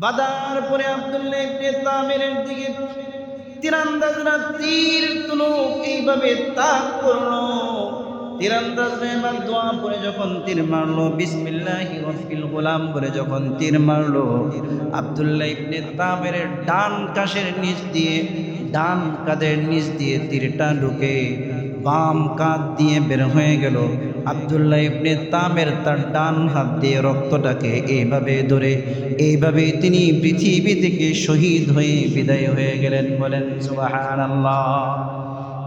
বাদার পরে আব্দুল্লাহ ইবনে তামিরের দিকে তীরান্দাজরা তীর তুনুক এইভাবে তাক করলো। তীরান্দাজরা এবার দোয়া পরে যখন তীর মারলো, বিসমিল্লাহি রাব্বিল গোলাম বলে যখন তীর মারলো, আব্দুল্লাহ ইবনে তামিরের ডান কাঁধের নিচ দিয়ে, ডান কাঁধের নিচ দিয়ে তীরটা ঢুকে বাম কাঁধ দিয়ে বের হয়ে গেল। আব্দুল্লাহ ইবনে তামির তার ডান হাত দিয়ে রক্তটাকে এইভাবে ধরে এইভাবে তিনি পৃথিবী থেকে শহীদ হয়ে বিদায় হয়ে গেলেন। বলেন সুবহানাল্লাহ।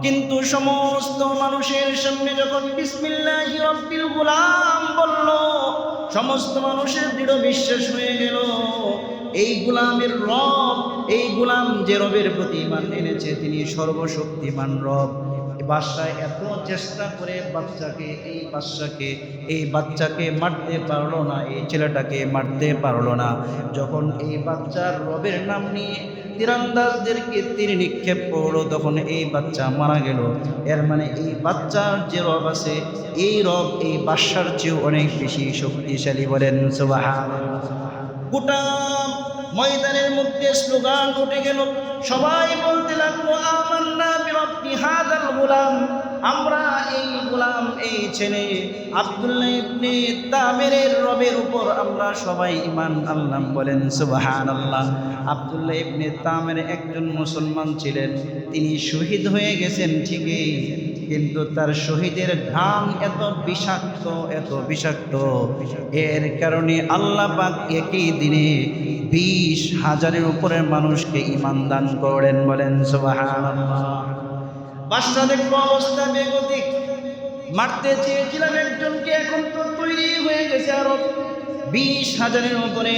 কিন্তু সমস্ত মানুষের সামনে যখন বিসমিল্লাহি রাব্বিল গোলাম বলল, সমস্ত মানুষের দৃঢ় বিশ্বাস হয়ে গেল এই গোলামের রব, এই গোলাম যে রবের প্রতি ঈমান এনেছে তিনি সর্বশক্তিমান রব। বাদশাহ এত চেষ্টা করে এই বাচ্চাকে মারতে পারলো না, এই ছেলেটাকে মারতে পারলো না। যখন এই বাচ্চার রবের নাম নিয়ে তীরন্দাজদেরকে তীর নিক্ষেপ করলো, তখন এই বাচ্চা মারা গেল। এর মানে এই বাচ্চার যে রব আছে, এই রব এই বাদশার চেয়েও অনেক বেশি শক্তিশালী। বলেন সুবহানাল্লাহ। গোটা ময়দানের মধ্যে স্লোগান উঠে গেল, সবাই বলতে লাগলো আমান্না বিরব্বি হাযাল গোলাম, আমরা এই গোলাম, এই ছেলে আব্দুল্লাহ ইবনে তামিরের রবের উপর আমরা সবাই ঈমান আনলাম। বলেন সুবহানাল্লাহ। আব্দুল্লাহ ইবনে তামির একজন মুসলমান ছিলেন, তিনি শহীদ হয়ে গেছেন ঠিকই, কিন্তু তার শহীদের ঘাম এত বিষাক্ত, এত বিষাক্ত, এর কারণে আল্লাহ পাক একই দিনে 20,000-এর উপরের মানুষকে ঈমান দান করেন। বলেন সুবহানাল্লাহ। বাদশা দেখল অবস্থা বেগতিক, মারতে চেয়েছিলাম একজনকে, এখন তো তৈরি হয়ে গেছে আরো 20,000-এর উপরে।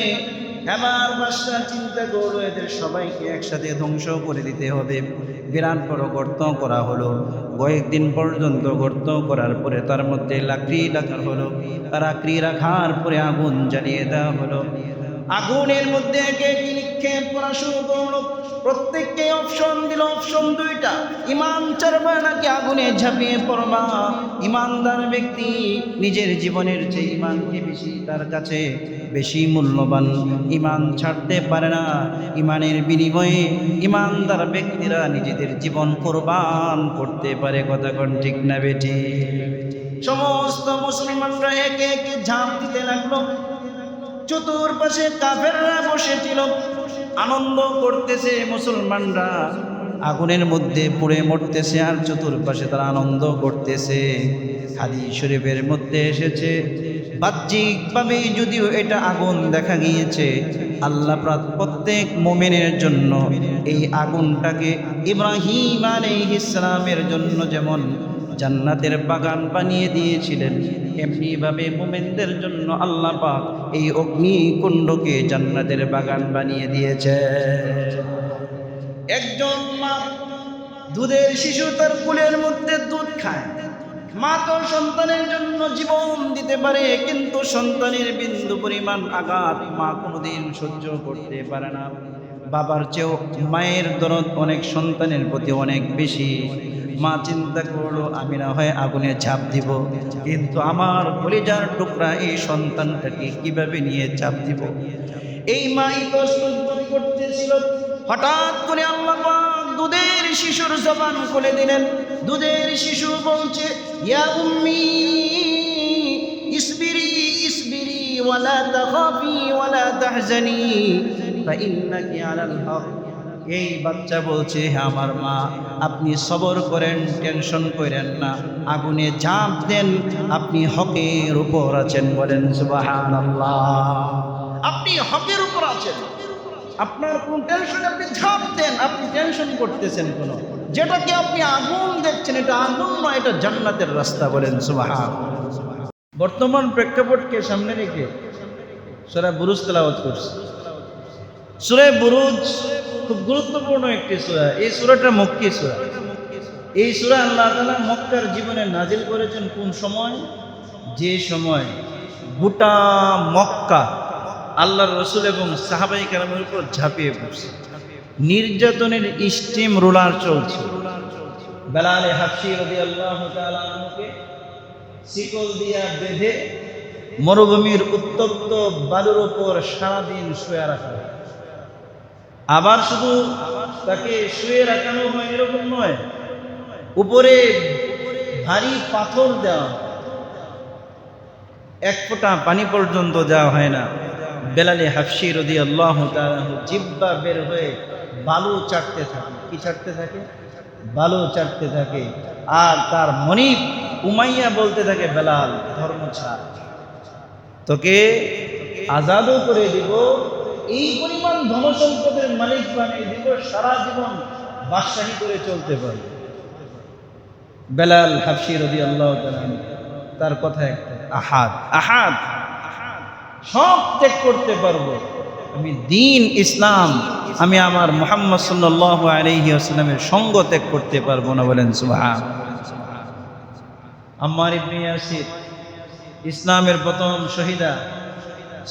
এবার বাদশা চিন্তা করলো এদের সবাইকে একসাথে ধ্বংস করে দিতে হবে। বিরাট বড় গর্ত করা হলো, কয়েকদিন পর্যন্ত গর্ত করার পরে তার মধ্যে লাকড়ি রাখা হলো, লাকড়ি রাখার পরে আগুন জ্বালিয়ে দেওয়া হলো। আগুনের মধ্যে একে নিক্ষেপ করা শুরু করলো। প্রত্যেককে অপশন দিল, অপশন 2টা, ঈমান ছাড়বা নাকি আগুনে ঝাঁপিয়ে পড়বা। ঈমানদার ব্যক্তি নিজের জীবনের চেয়ে ঈমানকে বেশি, তার কাছে বেশি মূল্যবান, ঈমান ছাড়তে পারে না। ঈমানের বিনিময়ে ঈমানদার ব্যক্তিরা নিজেদের জীবন কোরবান করতে পারে। কথা কোন ঠিক না বেটি? সমস্ত মুসলমানরা একে একে ঝাঁপ দিতে লাগলো। চতুর্পাশে কাফেররা বসেছিল, আনন্দ করতেছে। মুসলমানরা আগুনের মধ্যে পুড়ে মরতেছে আর চতুর্পাশে তারা আনন্দ করতেছে। হাদিস শরীফের মধ্যে এসেছে, বাহ্যিকভাবে যদিও এটা আগুন দেখা গিয়েছে, আল্লাহ প্রত্যেক মুমিনের জন্য এই আগুনটাকে ইব্রাহিম আলাইহিস সালামের জন্য যেমন জান্নাতের বাগান বানিয়ে দিয়েছিলেন, এমনিভাবে মুমিনদের জন্য আল্লাহ পাক এই অগ্নিকুণ্ডকে জান্নাতের বাগান বানিয়ে দিয়েছে। একজন মা দুধের শিশু তার কোলের মধ্যে দুধ খায়, মা তো সন্তানের জন্য জীবন দিতে পারে, কিন্তু সন্তানের বিন্দু পরিমাণ আঘাত মা কোনোদিন সহ্য করতে পারে না। বাবার চেয়েও মায়ের দরদ অনেক সন্তানের প্রতি অনেক বেশি। মা চিন্তা করলো আমি না হয় আগুনে ঝাঁপ দিব, কিন্তু আমার কলিজার টুকরা এই সন্তানটাকে কিভাবে নিয়ে ঝাঁপ দিব। এই মা ইতস্তত করতেছিল, হঠাৎ করে আল্লাহ পাক দুধের শিশুর জবান খুলে দিলেন। দুধের শিশু বলছে, ইয়া উম্মি ইসবিরি ইসবিরি ওয়ালা তাখাফি ওয়ালা তাহজানি ফাইন্নাকি আলাল হক। এই বাচ্চা বলছে, হে আমার মা, আপনি সবর করেন, টেনশন করেন না, আগুনে ঝাঁপ দেন, আপনি হকের উপর আছেন। বলেন সুবহানাল্লাহ। আপনি হকের উপর আছেন, আপনার কোন টেনশন, আপনি ঝাঁপ দেন। আপনি টেনশন করতেছেন কোন, যেটাকে আপনি আগুন দেখছেন এটা আগুন নয়, এটা জান্নাতের রাস্তা। বলেন সুবহানাল্লাহ। বর্তমান প্রেক্ষাপটকে সামনে রেখে সূরা বুরুজ তেলাওয়াত করছি। সূরা বুরুজ খুব গুরুত্বপূর্ণ একটি সূরা। এই সূরাটা মক্কি সূরা। এই সূরা আল্লাহ তাআলা মক্কার জীবনে নাজিল করেছেন কোন সময়? যে সময় গোটা মক্কা আল্লাহর রাসূল এবং সাহাবায়ে কেরামের উপর ঝাঁপিয়ে পড়ছে, নির্যাতনের স্টিম রোলার চলছে। বেলাল হাবশী রাদিয়াল্লাহু তাআলা আনহুকে শিকল দিয়া বেঁধে মরুভূমির উত্তপ্ত বালুর উপর সারাদিন শুয়ে রাখা হয়। আবার শুধু তাকে শুয়ে রাখানো হয় এরকম নয়, উপরে ভারী পাথর দেওয়া, এক ফোঁটা পানি পর্যন্ত দেওয়া হয় না। বেলালে হাফসি রাদিয়াল্লাহু তাআলা জিহ্বা বের হয়ে বালু চাটতে থাকে। কি চাটতে থাকে? বালু চাটতে থাকে। আর তার মনিব উমাইয়া বলতে থাকে, বেলাল ধর্ম ছাড়, তোকে আজাদও করে দিব, এই পরিমাণ ধনসম্পদের মালিক বানিয়ে দিব, সারা জীবন বাদশাহী করে চলতে পারবে। বেলাল হাফসি রাদিয়াল্লাহু তাআলা তার কথা একটা, আহাদ আহাদ, সব ত্যাগ করতে পারবো, আমি দ্বীন ইসলাম, আমি আমার মুহাম্মদ সাল্লাল্লাহু আলাইহি ওয়াসাল্লামের সঙ্গ ত্যাগ করতে পারবো না। বলেন সুবহান। আম্মার ইবনে ইয়াসির, ইসলামের প্রথম শহীদা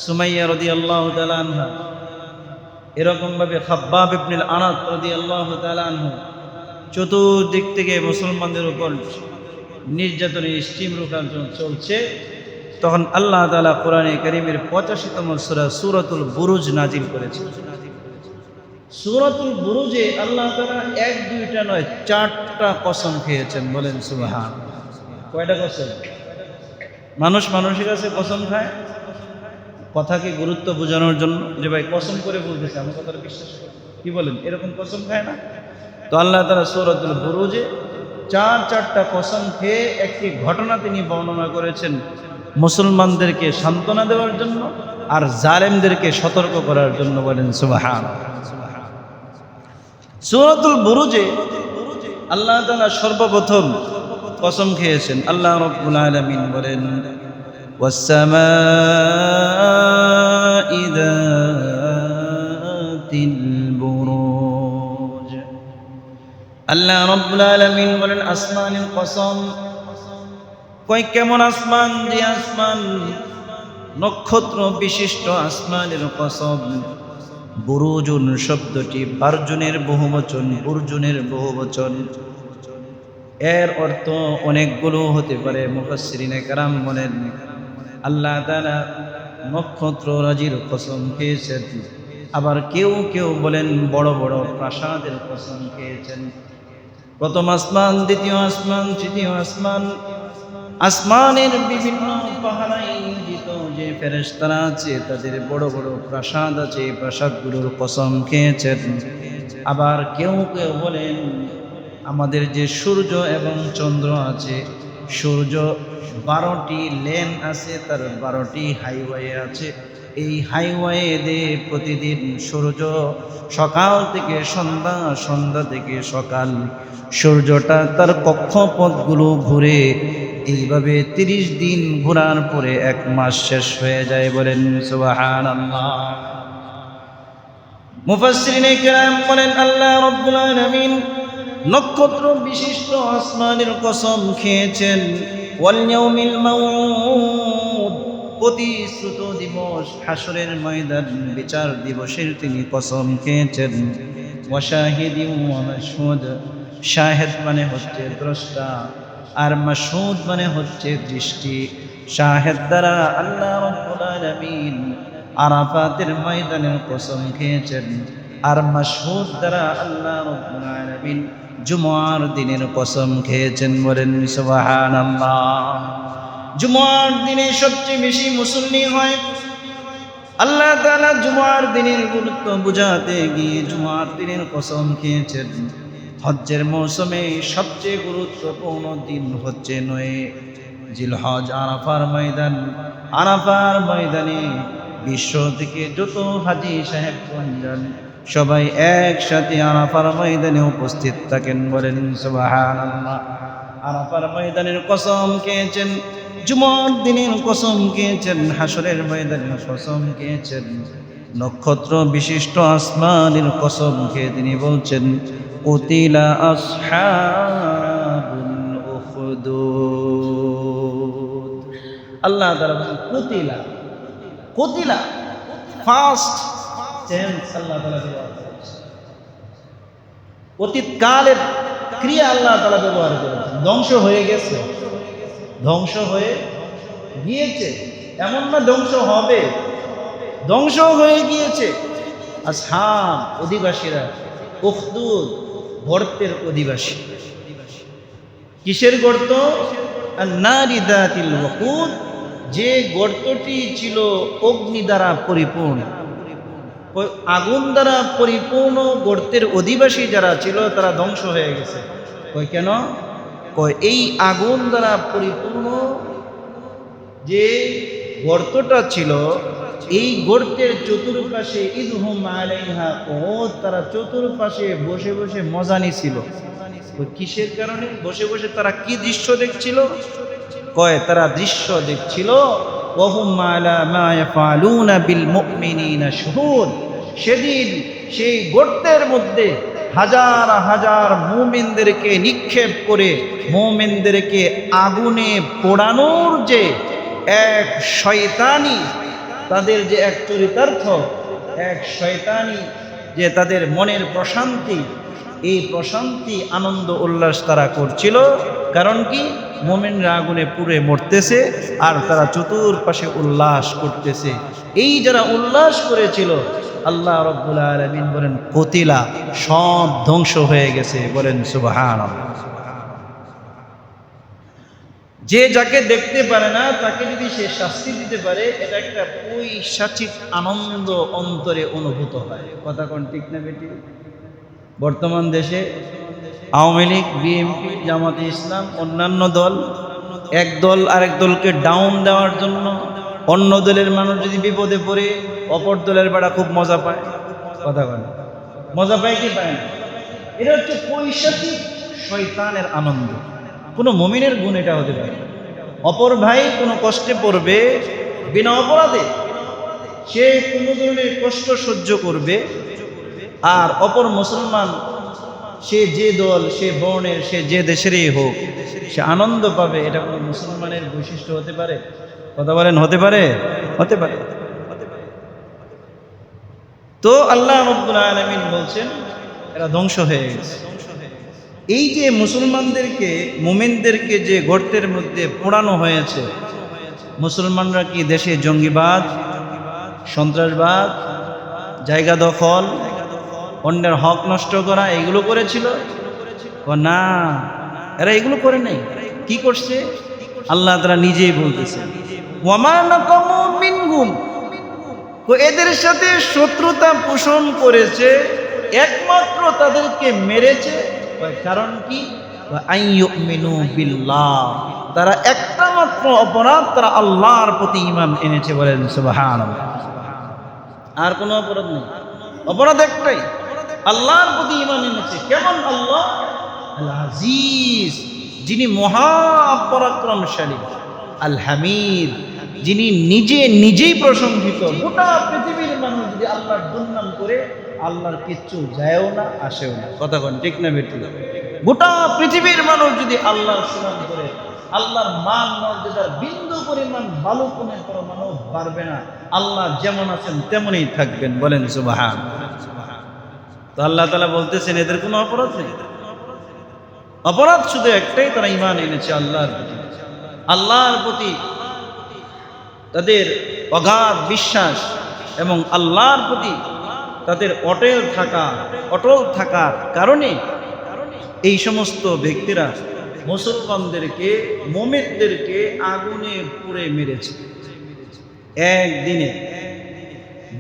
সুমাইয়া রাদিয়াল্লাহু তাআলা আনহা, এরকম ভাবে খাব্বাব ইবনুল আরাত রাদিয়াল্লাহু তাআলা আনহু, চতুর্দিক থেকে মুসলমানদের উপর নির্যাতনের স্টিম রোখার জন্য চলছে। তখন আল্লাহ তাআলা কোরআনে কারীমের 85তম সূরা সূরাতুল বুরুজ নাজিল করেছে। সূরাতুল বুরুজে আল্লাহ তাআলা এক দুইটা নয়, 4টা কসম খেয়েছেন। বলেন সুবহান। কয়টা কসম? মানুষ মানুষের কাছে কসম খায় কথাকে গুরুত্ব বোঝানোর জন্য, যে ভাই কসম করে বলতেছে, আমার কথাটা বিশ্বাস করে, কি বলেন, এরকম কসম খায় না? তো আল্লাহ তাআলা সূরাতুল বুরুজে 4টা কসম খেয়ে একটি ঘটনা তিনি বর্ণনা করেছেন, মুসলমানদেরকে সান্ত্বনা দেওয়ার জন্য আর জালেমদেরকে সতর্ক করার জন্য। বলেন সুবহান। সূরাতুল বুরুজে আল্লাহ তাআলা সর্বপ্রথম কসম খেয়েছেন। আল্লাহ রাব্বুল আলামিন বলেন, ওয়াস-সামাঈ যাতিল বুরুজ। আল্লাহ রাব্বুল আলামিন বলেন, আসমানের কসম। কই কেমন আসমান? যে আসমান নক্ষত্র বিশিষ্ট আসমানের কসম। বুরুজুন শব্দটি বারজুনের বহুবচন, বুরজুনের বহুবচন। এর অর্থ অনেকগুলো হতে পারে। মুফাসসিরিনে কেরাম বলেন, আল্লাহ তাআলা নক্ষত্র রাজির কসম খেয়েছেন। আবার কেউ কেউ বলেন বড় বড় প্রাসাদের কসম খেয়েছেন। প্রথম আসমান, দ্বিতীয় আসমান, তৃতীয় আসমান, আসমানের বিভিন্ন পাহারায় নিয়োজিত যে ফেরেশতারা আছে, তাদের বড় বড় প্রাসাদ আছে, প্রাসাদগুলোর কসম খেয়েছেন। আবার কেউ কেউ বলেন আমাদের যে সূর্য এবং চন্দ্র আছে, সূর্য 12টি লেন আছে, তার 12টি হাইওয়ে আছে। এই হাইওয়ে দিয়ে প্রতিদিন সূর্য সকাল থেকে সন্ধ্যা, সন্ধ্যা থেকে সকাল, সূর্যটা তার কক্ষপথগুলো ঘুরে। এইভাবে 30 দিন ঘোরার পরে 1 মাস শেষ হয়ে যায়। বলেন সুবহানাল্লাহ। মুফাসসিরিনে কেরাম বলেন, আল্লাহ রাব্বুল আলামিন নক্ষত্র বিশিষ্ট আসমানের কসম খেয়েছেন। ওয়াল ইয়াউমিল মাউউদ, প্রতিশ্রুত দিবস, হাসরের ময়দান, বিচার দিবসের তিনি কসম খেয়েছেন। ওয়া শাহিদিন ওয়া মাশহুদ, শাহিদ মানে হচ্ছে দ্রষ্টা, আর মাশহুদ মানে হচ্ছে দৃষ্টি। শাহিদ দ্বারা আল্লাহ রাব্বুল আলামিন আরাফাতের ময়দানের কসম খেয়েছেন, আর মাশহুদ দ্বারা আল্লাহ রাব্বুল আলামিন জুমার দিনের কসম খেয়েছেন। বলেন সুবহানাল্লাহ। জুমার দিনে সবচেয়ে বেশি মুসল্লি হয়। আল্লাহ তাআলা জুমার দিনের গুরুত্ব বুঝাতে গিয়ে জুমার দিনের কসম খেয়েছেন। হজ্জের মৌসুমে সবচেয়ে গুরুত্বপূর্ণ দিন হচ্ছে 9 জিলহজ, আরাফার ময়দান। আরাফার ময়দানে বিশ্ব থেকে যত হাজী সাহেবগণ যান, সবাই একসাথে আরাফার ময়দানে উপস্থিত থাকেন। বলেন সুবহানাল্লাহ। আরাফার ময়দানের কসম খেয়েছেন, জুমার দিনের কসম খেয়েছেন, হাসরের ময়দানের কসম খেয়েছেন, নক্ষত্র বিশিষ্ট আসমানের কসম খেয়ে তিনি বলছেন, কুতিলা আসহাবুল উখদুদ। আল্লাহ তাআলা বলেন কুতিলা, কুতিলা ফার্স্ট টেন্স আল্লাহ তাআলা ব্যবহার করেছেন। অতীতকালের ক্রিয়া আল্লাহ তাআলা ব্যবহার করেছেন। ধ্বংস হয়ে গেছে, ধ্বংস হয়ে গিয়েছে, এমন না ধ্বংস হবে, ধ্বংস হয়ে গিয়েছে। আসহাব অধিবাসীরা, উখদুদ গর্তের অধিবাসী। কিসের গর্ত? আন-নারি যাতিল ওয়াকুদ, যে গর্তটি ছিল অগ্নি দ্বারা পরিপূর্ণ। আগুন দ্বারা পরিপূর্ণ গর্তের অধিবাসী যারা ছিল তারা ধ্বংস হয়ে গেছে। কয় কেন? কয় এই আগুন দ্বারা পরিপূর্ণ যে গর্তটা ছিল, এই গর্তের চতুর্পাশে ইদহুম আলাইহা কুউদ, তারা চতুর্পাশে বসে বসে মজা নিছিল। কিসের কারণে বসে বসে তারা কি দৃশ্য দেখছিল? কয় তারা দৃশ্য দেখছিল ওয়াহুম আলা মা ইয়াফআলুনা বিল মুমিনিনা শুহুদ। সেদিন সেই গর্তের মধ্যে হাজার হাজার মুমিনদেরকে নিক্ষেপ করে মুমিনদেরকে আগুনে পোড়ানোর যে এক শয়তানি, তাদের যে এক চরিতার্থ, এক শয়তানি যে তাদের মনের প্রশান্তি, এই প্রশান্তি আনন্দ উল্লাস তারা করছিল। কারণ কি? মুমিনরা আগুনে পুড়ে মরতেছে আর তারা চতুর্পাশে উল্লাস করতেছে। এই যারা উল্লাস করেছিল, আল্লাহ রাব্বুল আলামিন বলেন কুতিলা, সব ধ্বংস হয়ে গেছে। বলেন সুবহানাল্লাহ। যে যাকে দেখতে পারে না তাকে যদি সে শাস্তি দিতে পারে, এটা একটা পৈশাচিক আনন্দ অন্তরে অনুভূত হয়। কথা কোন ঠিক না বেটি? বর্তমান দেশে আওয়ামী লীগ, বিএনপি, জামাতে ইসলাম, অন্যান্য দল, এক দল আরেক দলকে ডাউন দেওয়ার জন্য অন্য দলের মানুষ যদি বিপদে পড়ে অপর দলের বেড়া খুব মজা পায়। কথা বলে মজা পায় কি পায় না? এটা হচ্ছে পৈশাচিক শয়তানের আনন্দ। কোনো মুমিনের গুণ এটা হতে পারে। অপর ভাই কোনো কষ্টে পড়বে, বিনা অপরাধে সে কোনো ধরনের কষ্ট সহ্য করবে, আর অপর মুসলমান সে যে দল, সে বর্ণের, সে যে দেশেরই হোক, সে আনন্দ পাবে। এটা কোনো মুসলমানের বৈশিষ্ট্য হতে পারে? কথা বলেন হতে পারে? হতে পারে। তো আল্লাহ রাব্বুল আলামিন বলছেন এরা ধ্বংস হয়ে গেছে। এই যে মুসলমানদেরকে, মুমিনদেরকে যে গর্তের মধ্যে পোড়ানো হয়েছে, মুসলমানরা কি দেশে জঙ্গিবাদ, সন্ত্রাসবাদ, জায়গা দখল, অন্যের হক নষ্ট করা এগুলো করেছিল? না, এরা এগুলো করে নাই। কি করছে? আল্লাহ তাআলা নিজেই বলতেছে ওয়ামা নাকামু মিনহুম, এদের সাথে শত্রুতা পোষণ করেছে, একমাত্র তাদেরকে মেরেছে। কারণ কি? আইয়ুমিনু বিল্লাহ, তারা একটা মাত্র অপরাধ, তারা আল্লাহর প্রতি ঈমান এনেছে। বলেন সুবহানাল্লাহ। আর কোনো অপরাধ নেই, অপরাধ একটাই, আল্লাহর প্রতি ঈমান এনেছে। কেমন আল্লাহ? আল আজিজ, যিনি মহা পরাক্রমশালী, আল হামিদ, যিনি নিজেই প্রশংসিত। গোটা পৃথিবীর মানুষ যদি আল্লাহর দুর্নাম করে, আল্লাহর কিচ্ছু যায়ও না আসেও না। কথা কোন ঠিক না বেটি? গোটা পৃথিবীর মানুষ যদি আল্লাহর সুনাম করে, আল্লাহর মান মর্যাদার বিন্দু পরিমাণ বালুকণের পরমাণু বাড়বে না। আল্লাহ যেমন আছেন তেমনই থাকবেন। বলেন সুবহান। তো আল্লাহ তাআলা বলতেছেন এদের কোনো অপরাধ নেই, অপরাধ শুধু একটাই, তারা ঈমান এনেছে আল্লাহর প্রতি। আল্লাহর প্রতি তাদের অগাধ বিশ্বাস এবং আল্লাহর প্রতি তাদের অটল থাকার কারণে এই সমস্ত ব্যক্তিরা মুসলমানদেরকে, মুমিনদেরকে আগুনে পুড়ে মেরেছে। একদিনে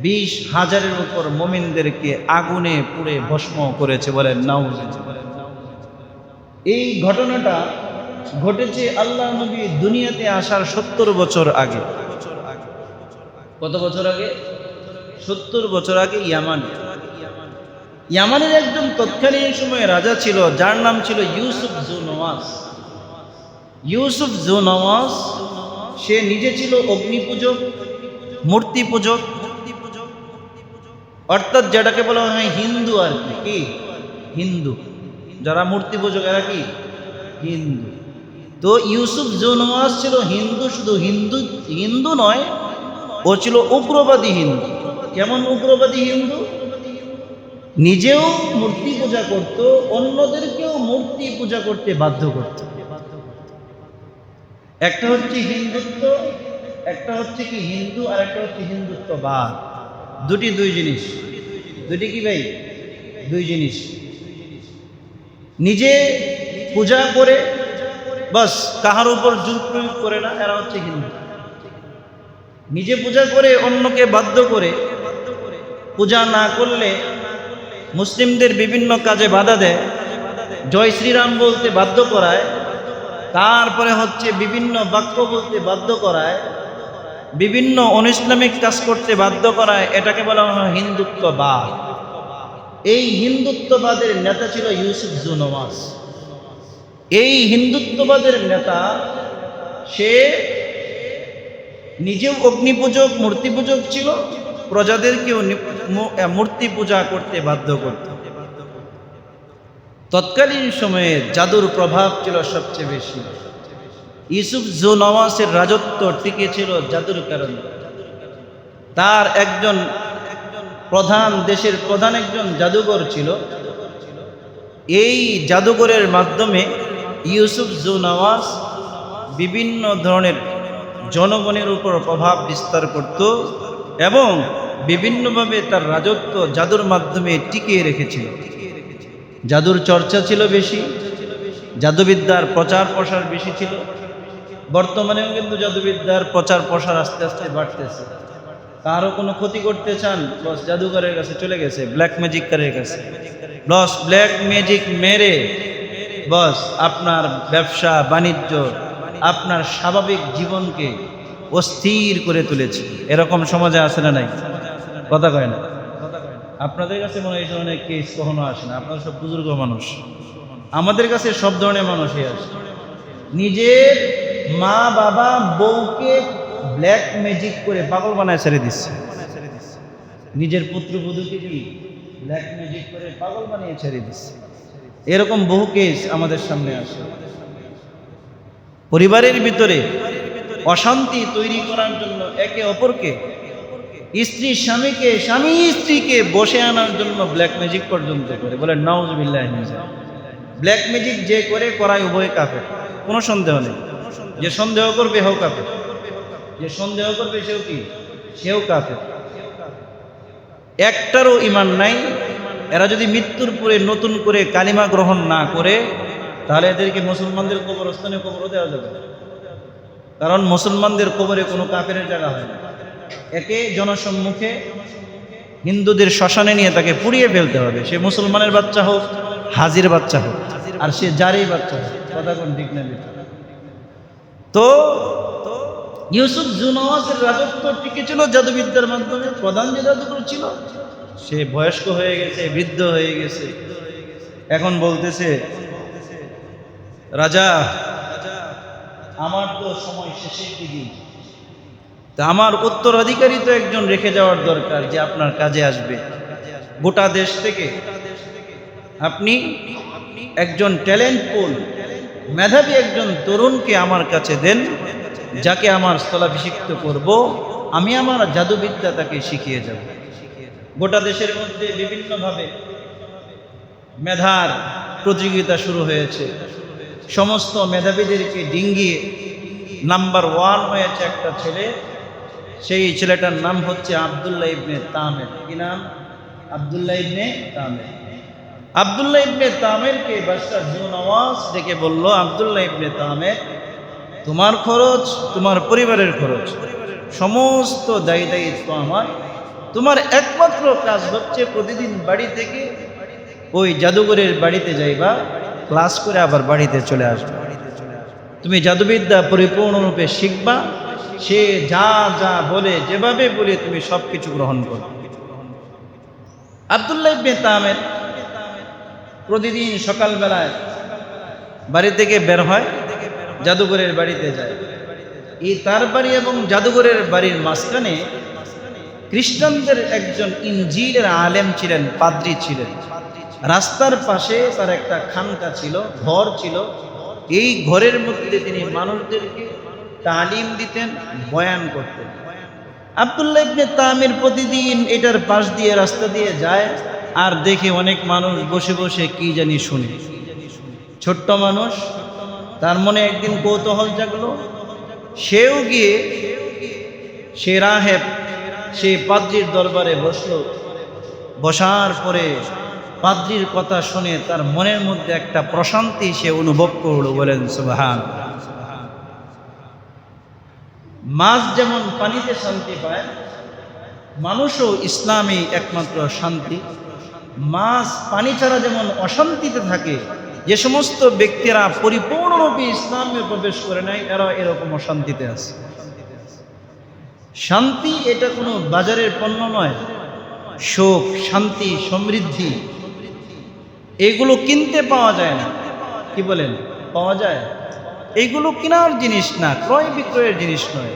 20,000-এর উপর মুমিনদেরকে আগুনে পুড়ে ভস্ম করেছে। বলেন নাউজুবিল্লাহ। এই ঘটনাটা ঘটেছে আল্লাহ নবী দুনিয়াতে আসার 70 বছর আগে। কত বছর আগে? 70 বছর আগে ইয়ামানের একজন তৎকালীন সময়ে রাজা ছিল, যার নাম ছিল ইউসুফ জুনওয়াস। ইউসুফ জুনওয়াস সে নিজে ছিল অগ্নি পূজক, মূর্তি পূজক, অর্থাৎ যেটাকে বলা হয় হিন্দু। আর কি হিন্দু, যারা মূর্তি পূজক এরা কি হিন্দু। তো ইউসুফ জুনওয়াস ছিল হিন্দু, শুধু হিন্দু নয়, ও ছিল উগ্রবাদী হিন্দু। কেমন উগ্রবাদী হিন্দু? নিজেও মূর্তি পূজা করত, অন্যদেরকেও মূর্তি পূজা করতে বাধ্য করত। একটা হচ্ছে হিন্দুত্ব, একটা হচ্ছে কি হিন্দু, আর একটা হচ্ছে হিন্দুত্ববাদ। দুই জিনিস। দুইটি কি ভাই? দুই জিনিস। নিজে পূজা করে বাস কাহার উপর জোর প্রয়োগ করে না, এরা হচ্ছে হিন্দু। নিজে পূজা করে অন্যকে বাধ্য করে, পূজা না করলে মুসলিমদের বিভিন্ন কাজে বাধা দেয়, জয় শ্রীরাম বলতে বাধ্য করায়, তারপরে হচ্ছে বিভিন্ন বাক্য বলতে বাধ্য করায়, বিভিন্ন অনইসলামিক কাজ করতে বাধ্য করায়, এটাকে বলা হয় হিন্দুত্ববাদ। এই হিন্দুত্ববাদের নেতা ছিল ইউসুফ জু নওয়াজ। এই হিন্দুত্ববাদের নেতা, সে নিজেও অগ্নিপূজক, মূর্তি পূজক ছিল, প্রজাদেরকেও মূর্তি পূজা করতে বাধ্য করত। তৎকালীন সময়ে জাদুর প্রভাব ছিল সবচেয়ে বেশি। ইউসুফ জু নওয়াজের রাজত্ব টিকে ছিল জাদুর কারণে। তার একজন দেশের প্রধান একজন জাদুঘর ছিল। এই জাদুঘরের মাধ্যমে ইউসুফ জু নওয়াজ বিভিন্ন ধরনের জনগণের উপর প্রভাব বিস্তার করত এবং বিভিন্নভাবে তার রাজত্ব জাদুর মাধ্যমে টিকিয়ে রেখেছিল। জাদুর চর্চা ছিল বেশি, জাদুবিদ্যার প্রচার প্রসার বেশি ছিল। বর্তমানেও কিন্তু জাদুবিদ্যার প্রচার প্রসার আস্তে আস্তে বাড়তেছে। কারো কোনো ক্ষতি করতে চান, বস জাদুঘরের কাছে চলে গেছে, ব্ল্যাক ম্যাজিকারের কাছে, বস ব্ল্যাক ম্যাজিক মেরে বস আপনার ব্যবসা বাণিজ্য, আপনার স্বাভাবিক জীবনকে অস্থির করে তুলেছে। এরকম সমাজে আছে না নাই? কথা কয় না? আপনাদের কাছে মনে হয় এই ধরনের কেস কখনো আসে না, আপনারা সব বুজুর্গ মানুষ। আমাদের কাছে সব ধরনের মানুষই আসে। নিজের মা বাবা বউকে ব্ল্যাক ম্যাজিক করে পাগল বানায় ছেড়ে দিচ্ছে। নিজের পুত্রবধূকে কি ব্ল্যাক ম্যাজিক করে পাগল বানিয়ে ছেড়ে দিচ্ছে। এরকম বহু কেস আমাদের সামনে আসে। পরিবারের ভিতরে অশান্তি তৈরি করার জন্য একে অপরকে, স্ত্রী স্বামীকে, স্বামী স্ত্রীকে বসে আনার জন্য ব্ল্যাক ম্যাজিক পর্যন্ত করে। বলে নাউজুবিল্লাহ। ব্ল্যাক ম্যাজিক যে করে করায় উভয় কাফের, কোনো সন্দেহ নেই। যে সন্দেহ করবে হেও কাফের, যে সন্দেহ করবে সেও কি? সেও কাফের। একটারও ঈমান নাই। এরা যদি মৃত্যুর পরে নতুন করে কালিমা গ্রহণ না করে, তাহলে এদেরকে মুসলমানদের কবরস্থানে কবরও দেওয়া যাবে। কারণ মুসলমানদের কবরে কোনো কাফেরের জায়গা হয় না। একে জনসম্মুখে হিন্দুদের শ্মশানে নিয়ে তাকে পুড়িয়ে ফেলতে হবে, সে মুসলমানের বাচ্চা হোক, হাজির বাচ্চা হোক, আর সে যারই বাচ্চা হোক। কথা কোন ঠিক না? তো ইউসুফ জু নওয়াজের রাজত্ব টিকে ছিল জাদুবিদ্যার মাধ্যমে। প্রধান যে জাদুকর ছিল সে বয়স্ক হয়ে গেছে, বৃদ্ধ হয়ে গেছে। এখন বলতেছে, রাজা আমার তো সময় শেষের দিকে, তা আমার উত্তরাধিকারী তো একজন রেখে যাওয়ার দরকার যে আপনার কাজে আসবে। গোটা দেশ থেকে আপনি একজন ট্যালেন্টফুল, মেধাবী একজন তরুণকে আমার কাছে দেন, যাকে আমার স্থলাভিষিক্ত করব, আমি আমার জাদুবিদ্যা তাকে শিখিয়ে যাব। গোটা দেশের মধ্যে বিভিন্নভাবে মেধার প্রতিযোগিতা শুরু হয়েছে। সমস্ত মেধাবীদেরকে ডিঙ্গিয়ে নাম্বার 1 হয়েছে একটা ছেলে। সেই ছেলেটার নাম হচ্ছে আব্দুল্লাহ ইবনে তামের। কি নাম? আব্দুল্লাহ ইবনে তামের। আব্দুল্লাহ ইবনে তামেরকে বাদশা জু নওয়াজ ডেকে বলল, আব্দুল্লাহ ইবনে তামের, তোমার খরচ, তোমার পরিবারের খরচ, সমস্ত দায়িত্ব আমার। তোমার একমাত্র কাজ হচ্ছে প্রতিদিন বাড়ি থেকে ওই জাদুঘরের বাড়িতে যাইবা, ক্লাস করে আবার বাড়িতে চলে আসবে। তুমি জাদুবিদ্যা পরিপূর্ণরূপে শিখবা। সে যা যা বলে, যেভাবে বলে তুমি সব কিছু গ্রহণ করো। আব্দুল্লাহ ইবনে তামের প্রতিদিন সকালবেলায় বাড়ি থেকে বের হয়, জাদুঘরের বাড়িতে যায়। এই তার বাড়ি এবং জাদুঘরের বাড়ির মাঝখানে খ্রিস্টানদের একজন ইনজিলের আলেম ছিলেন, পাদ্রী ছিলেন। রাস্তার পাশে তার একটা খানকা ছিল, ঘর ছিল। এই ঘরের মধ্যে তিনি মানুষদেরকে তালিম দিতেন, বয়ান করতেন। আব্দুল্লাহ ইবনে তামির প্রতিদিন এটার পাশ দিয়ে, রাস্তা দিয়ে যায় আর দেখে অনেক মানুষ বসে বসে কি জানি শুনে। ছোট্ট মানুষ, তার মনে একদিন কৌতূহল জাগলো। সেও গিয়ে সে রাহেব, সে পাদ্রীর দরবারে বসলো। বসার পরে পাদ্রীর কথা শুনে তার মনের মধ্যে একটা প্রশান্তি সে অনুভব করলো। বলেন সুবহান। মাছ যেমন পানিতে শান্তি পায়, মানুষও ইসলামী একমাত্র শান্তি। মাছ পানি ছাড়া যেমন অশান্তিতে থাকে, যে সমস্ত ব্যক্তিরা পরিপূর্ণরূপে ইসলামে প্রবেশ করে নাই এরা এরকম অশান্তিতে আছে। শান্তি এটা কোনো বাজারের পণ্য নয়। সুখ, শান্তি, সমৃদ্ধি এগুলো কিনতে পাওয়া যায় না। কি বলেন, পাওয়া যায়? এগুলো কেনার জিনিস না, ক্রয় বিক্রয়ের জিনিস নয়।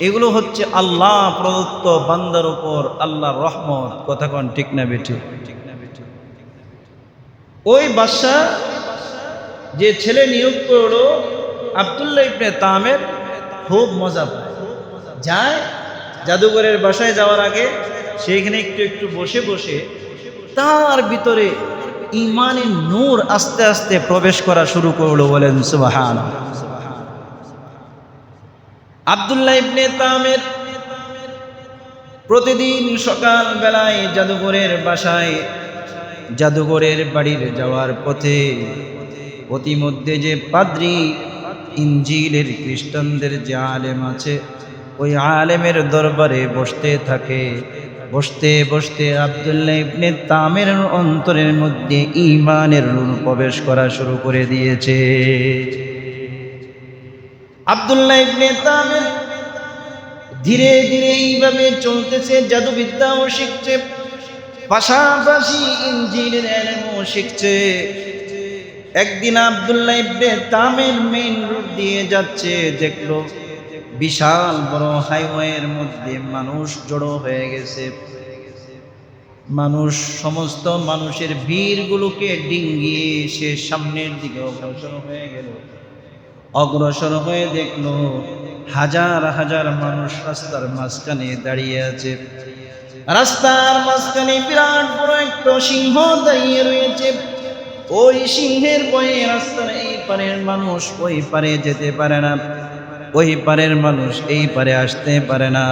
এগুলো হচ্ছে আল্লাহ প্রদত্ত বান্দার উপর আল্লাহর রহমত। কথা কোন ঠিক না বেঠিক? ওই বাদশা যে ছেলে নিয়োগ করলো আব্দুল্লাহ ইবনে তামের, খুব মজা পায়। যায় জাদুঘরের বাসায় যাওয়ার আগে সেইখানে একটু একটু বসে বসে তার ভিতরে ঈমানের নূর আস্তে আস্তে প্রবেশ করা শুরু করলো। বলেন সুবহানাল্লাহ। আব্দুল্লাহ ইবনে তামের প্রতিদিন সকাল বেলায় জাদুঘরের বাসায়, জাদুঘরের বাড়ির যাওয়ার পথে প্রতিমধ্যে যে পাদ্রী, ইনজিলের খ্রিস্টানদের যে আলেম আছে, ওই আলেমের দরবারে বসতে থাকে। বসতে বসতে আব্দুল্লাহ ইবনে তামের অন্তরের মধ্যে ঈমানের নূর প্রবেশ করা শুরু করে দিয়েছে। আব্দুল্লাহ ইবনে তামের ধীরে ধীরে এইভাবে চলতেছে, জাদুবিদ্যাও শিখছে, পাশাপাশি ইনজিলের ইলমও শিখছে। একদিন আব্দুল্লাহ ইবনে তামের মেইন রোড দিয়ে যাচ্ছে, দেখলো বিশাল বড় হাইওয়ের মধ্যে মানুষ জড়ো হয়ে গেছে। মানুষ, সমস্ত মানুষের ভিড়গুলোকে ডিঙ্গিয়ে সে সামনের দিকে অগ্রসর হয়ে গেল। অগ্রসর হয়ে দেখলো হাজার হাজার মানুষ রাস্তার মাঝখানে দাঁড়িয়ে আছে। রাস্তার মাঝখানে বিরাট বড় একটা সিংহ দাঁড়িয়ে রয়েছে। ওই সিংহের ভয়ে রাস্তার এই পারের মানুষ ওই পারে যেতে পারে না, ওই পারের মানুষ এই পারে আসতে পারে না।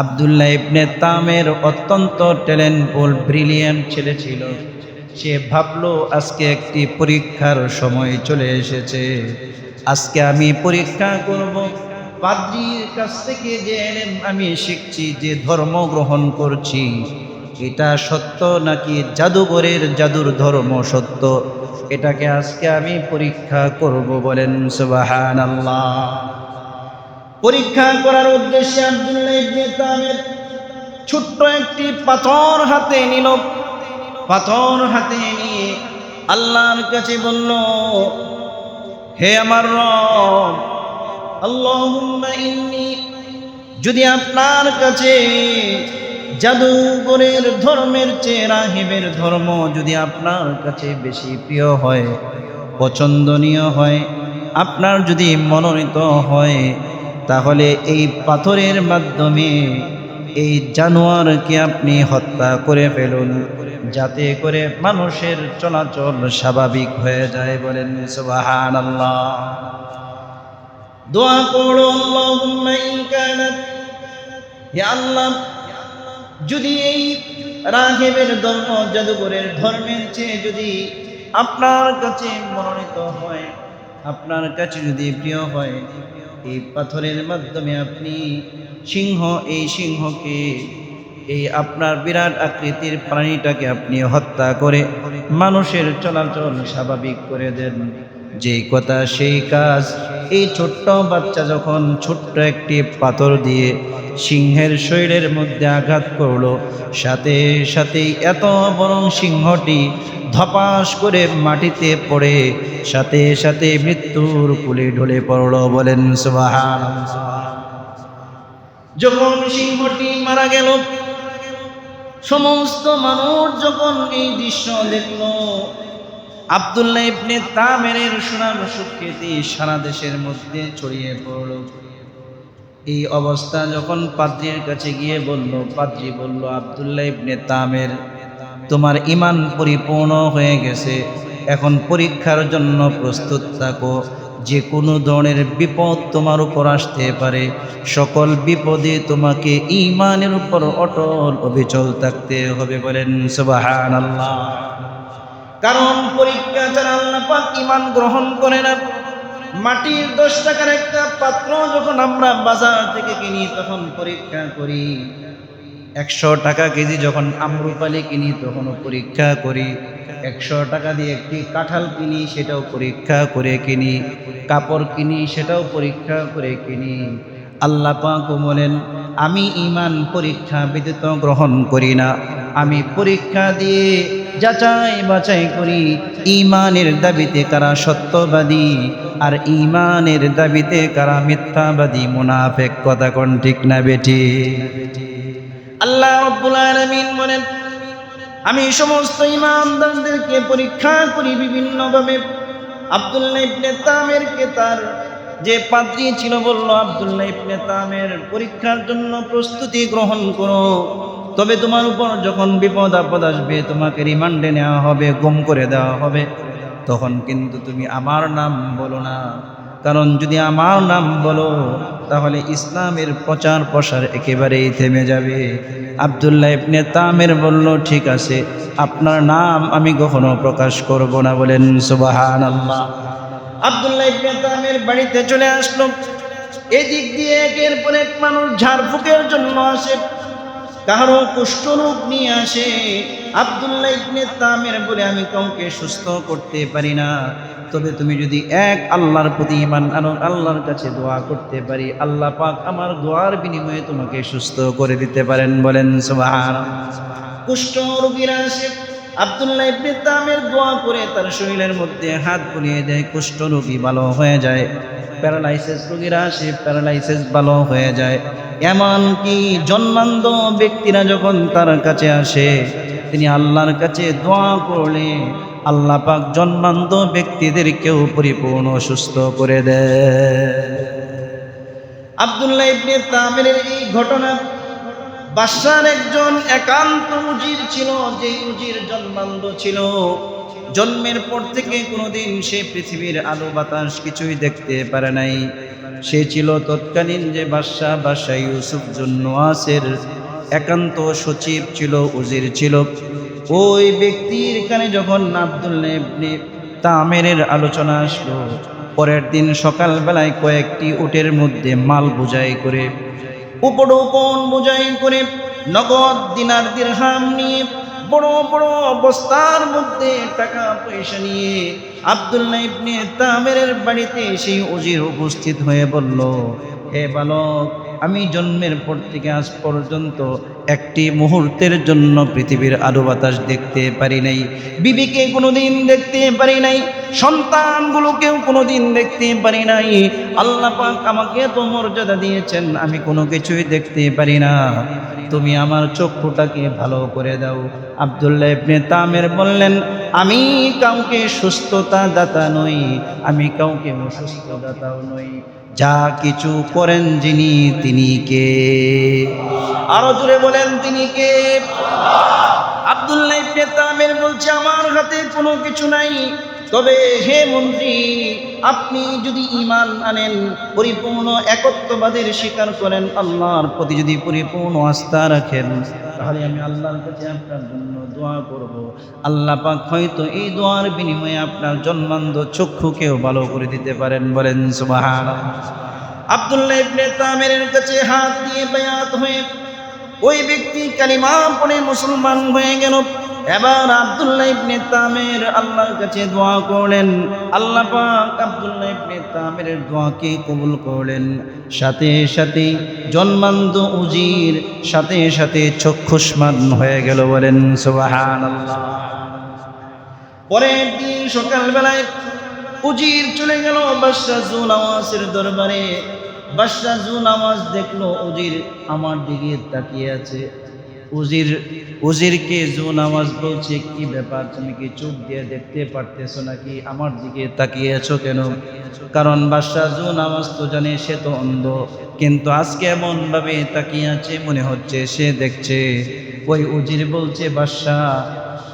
আব্দুল্লাহ ইবনে তামের অত্যন্ত ট্যালেন্টফুল, ব্রিলিয়ান্ট ছেলে ছিল। সে ভাবলো আজকে একটি পরীক্ষার সময় চলে এসেছে, আজকে আমি পরীক্ষা করব পাদ্রীর কাছ থেকে যে ইলম আমি শিখছি, যে ধর্ম গ্রহণ করছি, এটা সত্য নাকি জাদুঘরের জাদুর ধর্ম সত্য, এটাকে আজকে আমি পরীক্ষা করব। বলেন সুবহানাল্লাহ। পরীক্ষা করার উদ্দেশ্যে আব্দুল্লাহ ইবনে তামের ছোট্ট একটি পাথর হাতে নিল। পাথর হাতে নিয়ে আল্লাহর কাছে বলল, হে আমার রব, আল্লাহুম্মা ইন্নী, যদি আপনার কাছে জাদুঘরের ধর্মের চেয়ে রাহিবের ধর্ম যদি আপনার কাছে বেশি প্রিয় হয়, পছন্দনীয় হয়, আপনার যদি মনোনীত হয়, তাহলে এই পাথরের মাধ্যমে এই জানোয়ারকে আপনি হত্যা করে ফেলুন, যাতে করে মানুষের চলাচল স্বাভাবিক হয়ে যায়। বলেন সুবহানাল্লাহ। দোয়া করো, আল্লাহুম্মা ইন কানাত, হে আল্লাহ, যদি এই রাহিবের ধর্ম জাদুঘরের ধর্মের চেয়ে যদি আপনার কাছে মনোনীত হয়, আপনার কাছে যদি প্রিয় হয়, এই পাথরের মাধ্যমে আপনি এই সিংহকে, এই আপনার বিরাট আকৃতির প্রাণীটাকে আপনি হত্যা করে মানুষের চলাচল স্বাভাবিক করে দেন। যেই কথা সেই কাজ। এই ছোট্ট বাচ্চা যখন ছোট্ট একটি পাথর দিয়ে সিংহের শরীরের মধ্যে আঘাত করলো, সাথে সাথেই এত বড় সিংহটি ধপাস করে মাটিতে পড়ে সাথে সাথে মৃত্যুর কোলে ঢলে পড়ল। বলেন সুবহানাল্লাহ। যখন সিংহটি মারা গেল, সমস্ত মানুষ যখন এই দৃশ্য দেখল, আব্দুল্লাহ ইবনে তামেরের সুনাম সুখ্যাতি সারা দেশের মধ্যে ছড়িয়ে পড়ল। এই অবস্থা যখন পাদ্রীর কাছে গিয়ে বলল, পাদ্রী বলল, আব্দুল্লাহ ইবনে তামের, তোমার ঈমান পরিপূর্ণ হয়ে গেছে, এখন পরীক্ষার জন্য প্রস্তুত থাকো। যে কোনো ধরনের বিপদ তোমার উপর আসতে পারে, সকল বিপদে তোমাকে ঈমানের উপর অটল অবিচল থাকতে হবে। বলেন সুবহানাল্লাহ। কারণ পরীক্ষা ছাড়া আল্লাহ পাক ঈমান গ্রহণ করে না। মাটির 10 টাকার একটা পাত্র যখন আমরা বাজার থেকে কিনি তখন পরীক্ষা করি, 100 টাকা কেজি যখন আম্রপালি কিনি তখনও পরীক্ষা করি, 100 টাকা দিয়ে একটি কাঁঠাল কিনি সেটাও পরীক্ষা করে কিনি, কাপড় কিনি সেটাও পরীক্ষা করে কিনি। আল্লাহ পাক বলেন, আমি ঈমান পরীক্ষা ব্যতীত গ্রহণ করি না। আমি পরীক্ষা দিয়ে যাচাই বাছাই করি ঈমানের দাবিতে কারা সত্যবাদী আর ঈমানের দাবিতে কারা মিথ্যাবাদী মুনাফিক। কথা কোন ঠিক না বেটি? আল্লাহ রাব্বুল আলামিন বলেন, আমি সমস্ত ঈমানদারদেরকে পরীক্ষা করি বিভিন্নভাবে। আব্দুল্লাহ ইবনে তামিরকে তার যে পাদ্রী ছিল বলল, আব্দুল্লাহ ইবনে তামির পরীক্ষার জন্য প্রস্তুতি গ্রহণ করো, তবে তোমার উপর যখন বিপদ আপদ আসবে, তোমাকে রিমান্ডে নেওয়া হবে, গুম করে দেওয়া হবে, তখন কিন্তু তুমি আমার নাম বলো না। কারণ যদি আমার নাম বলো তাহলে ইসলামের প্রচার প্রসার একেবারেই থেমে যাবে। আব্দুল্লাহ ইবনে তামির বলল, ঠিক আছে, আপনার নাম আমি কখনো প্রকাশ করব না। বলেন সুবহানাল্লাহ। আব্দুল্লাহ ইবনে তামির বাড়িতে চলে আসলো। এদিক দিয়ে একের পর এক মানুষ ঝাড়ফুঁকের জন্য আসে, কারো কুষ্ঠরোগ নিয়ে আসে। আব্দুল্লাহ ইবনে তামির বলে, আমি কাউকে সুস্থ করতে পারি না, তবে তুমি যদি এক আল্লাহর প্রতি ঈমান আনো, আল্লাহর কাছে দোয়া করতে পারি, আল্লাহ পাক আমার দোয়ার বিনিময়ে তোমাকে সুস্থ করে দিতে পারেন। বলেন সুবহানাল্লাহ। কুষ্ঠরোগীরা আসে, আব্দুল্লাহ ইবনে তামির দোয়া করে তার শরীরের মধ্যে হাত বুলিয়ে দেয়, কুষ্ঠরোগী ভালো হয়ে যায়। প্যারালাইসিস রোগীরা আসে, প্যারালাইসিস ভালো হয়ে যায়। এমনকি জন্মান্ধ ব্যক্তিরা যখন তার কাছে আসে, তিনি আল্লাহর কাছে দোয়া করলে আল্লাহ পাক জন্মান্ধ ব্যক্তিদেরকেও পরিপূর্ণ সুস্থ করে দেয়। আব্দুল্লাহ ইবনে তামিরের এই ঘটনা বাদশার একজন একান্ত উজির ছিল, যে উজির জন্মান্ধ ছিল। জন্মের পর থেকে কোনোদিন সে পৃথিবীর আলো বাতাস কিছুই দেখতে পারে নাই। সে ছিল তৎকালীন যে বাদশা ইউসুফ জুন্নুয়াসের একান্ত সচিব ছিল, উজির ছিল। ওই ব্যক্তির কানে যখন আব্দুল্লাহ ইবনে তামিরের আলোচনা আসলো, পরের দিন সকালবেলায় কয়েকটি উটের মধ্যে মাল বোঝাই করে, উপঢৌকন বোঝাই করে, নগদ দিনার দিরহাম নিয়ে, বড় বড় বস্তার মধ্যে টাকা পয়সা নিয়ে আব্দুল্লাহ ইবনে তামিরের বাড়িতে সেই উজির উপস্থিত হয়ে বলল, হে বালক, আমি জন্মের পর থেকে আজ পর্যন্ত একটি মুহূর্তের জন্য পৃথিবীর আলো বাতাস দেখতে পারি নাই, বিবিকে কোনোদিন দেখতে পারি নাই, সন্তানগুলোকেও কোনোদিন দেখতে পারি নাই। আল্লাহ পাক আমাকে এত মর্যাদা দিয়েছেন, আমি কোনো কিছুই দেখতে পারি না, তুমি আমার চক্ষুটাকে ভালো করে দাও। আব্দুল্লাহ ইবনে তামির বললেন, আমি কাউকে সুস্থতা দাতা নই, আমি কাউকে অসুস্থ দাতাও নই, যা কিছু করেন যিনি, তিনি কে? আরো জোরে বলেন, তিনি কে? আব্দুল্লাহ ইবনে তামির বলছে, আমার হাতে কোনো কিছু নাই, তবে হে মন্ত্রী, আপনি যদি ঈমান আনেন, পরিপূর্ণ একত্ববাদের স্বীকার করেন, আল্লাহর প্রতি যদি পরিপূর্ণ আস্থা রাখেন, তাহলে আমি আল্লাহর কাছে আপনার জন্য দোয়া করব। আল্লাহ পাক হয়তো এই দোয়ার বিনিময়ে আপনার জন্মান্ধ চক্ষুকেও ভালো করে দিতে পারেন। বলেন সুবহানাল্লাহ। আব্দুল্লাহ ইবনে তামিরের কাছে হাত দিয়ে বায়াত হয়ে ওই ব্যক্তি কালিমা পড়ে মুসলমান হয়ে গেল। এবার আব্দুল্লাহ ইবনে তামির আল্লাহর কাছে দোয়া করলেন, আল্লাহ পাক আব্দুল্লাহ ইবনে তামিরের দোয়াকে কবুল করলেন। সাথে সাথে জন্মান্ধ উজির সাথে সাথে চক্ষুষ্মান হয়ে গেল। বলেন সুবহানাল্লাহ। পরের দিন সকালবেলায় উজির চলে গেল বাদশা জুনওয়াসের দরবারে। বাদশা জুনওয়াস দেখলো উজির আমার দিকে তাকিয়ে আছে। উজিরকে জুনওয়াস বলছে, কি ব্যাপার, তুমি কি চোখ দিয়ে দেখতে পারতেছো নাকি? আমার দিকে তাকিয়ে আছো কেন? কারণ বাদশা জুনওয়াস তো জানে সে তো অন্ধ, কিন্তু আজকে এমন ভাবে তাকিয়ে আছে মনে হচ্ছে সে দেখছে। ওই উজির বলছে, বাদশা,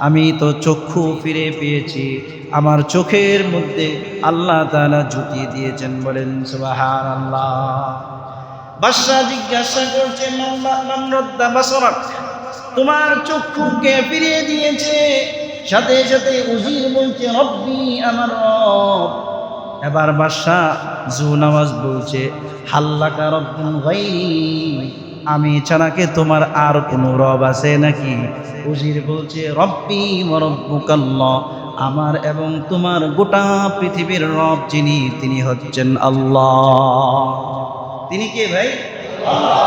আমি তো চক্ষু ফিরে পেয়েছি, আমার চোখের মধ্যে আল্লাহ তাআলা জ্যোতি দিয়েছেন। বলেন সুবহানাল্লাহ। বাদশা জিজ্ঞাসা করছে, মান রাদ্দা বাসারাক, তোমার চক্ষুকে ফিরিয়ে দিয়েছে? সাথে সাথে উজির বলছে, রব্বি, আমার রব। এবার বাদশা জুনাওয়াজ বলছে, হাল্লাকা রব্বুন গায়রি, আমি ছাড়াকে তোমার আর কোনো রব আছে নাকি? উজির বলছে, রব্বি ওয়া রব্বুকাল্লাহ, আমার এবং তোমার গোটা পৃথিবীর রব যিনি, তিনি হচ্ছেন আল্লাহ। তিনি কে ভাই? আল্লাহ।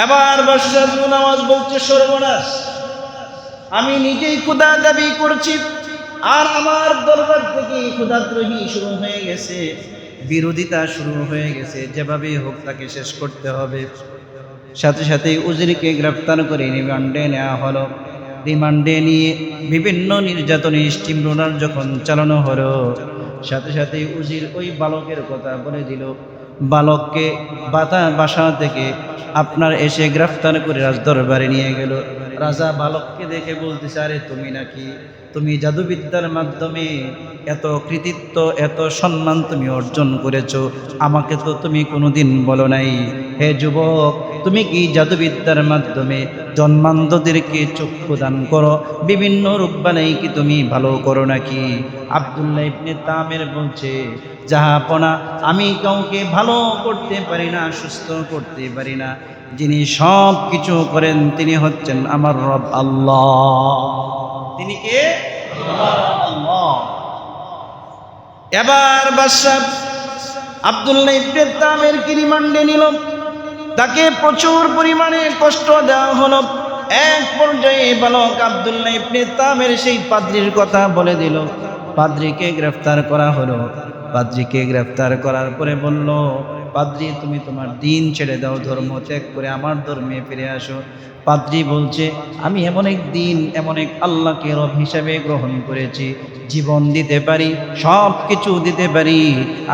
এবার বাদশা জুনাওয়াজ বলছে, সর্বনাশ, আমি নিজেই খোদা দাবি করছি, আর আমার দরবার থেকে খোদাদ্রোহী শুরু হয়ে গেছে, বিরোধিতা শুরু হয়ে গেছে, যেভাবে হোক তাকে শেষ করতে হবে। সাথে সাথে উজিরকে গ্রেফতার করে রিমান্ডে নেওয়া হলো। রিমান্ডে নিয়ে বিভিন্ন নির্যাতন স্টিমরোলার যখন চালানো হলো, সাথে সাথে উজির ওই বালকের কথা বলে দিল। বালককে বাসা থেকে আপনার এসে গ্রেফতার করে রাজদরবারে নিয়ে গেল। রাজা বালককে দেখে বলতেছে, আরে তুমি জাদুবিদ্যার মাধ্যমে এত কৃতিত্ব, এত সম্মান তুমি অর্জন করেছো, আমাকে তো তুমি কোনোদিন বলো নাই। হে যুবক, তুমি কি জাদুবিদ্যার মাধ্যমে জন্মান্ধদেরকে চক্ষু দান করো, বিভিন্ন রূপ বানাই কি তুমি ভালো করো নাকি? আব্দুল্লাহ ইবনে তামির বলছে, জাহাপনা, আমি কাউকে ভালো করতে পারি না, সুস্থ করতে পারি না, যিনি সব কিছু করেন তিনি হচ্ছেন আমার রব আল্লাহ। তিনি কে? আল্লাহ। এবার বাদশা আব্দুল্লাহ ইবনে তামিরকে রিমান্ডে নিল। তাকে প্রচুর পরিমাণে কষ্ট দেওয়া হলো। এক পর্যায়ে বালক আব্দুল্লাহ ইবনে তামির সেই পাদ্রীর কথা বলে দিল। পাদ্রীকে গ্রেফতার করা হলো। পাদ্রীকে গ্রেফতার করার পরে বলল, পাদ্রী, তুমি তোমার দিন ছেড়ে দাও, ধর্ম ত্যাগ করে আমার ধর্মে ফিরে আসো। পাদ্রী বলছে, আমি এমন এক দিন, এমন এক আল্লাহকে রব হিসাবে গ্রহণ করেছি, জীবন দিতে পারি, সব কিছু দিতে পারি,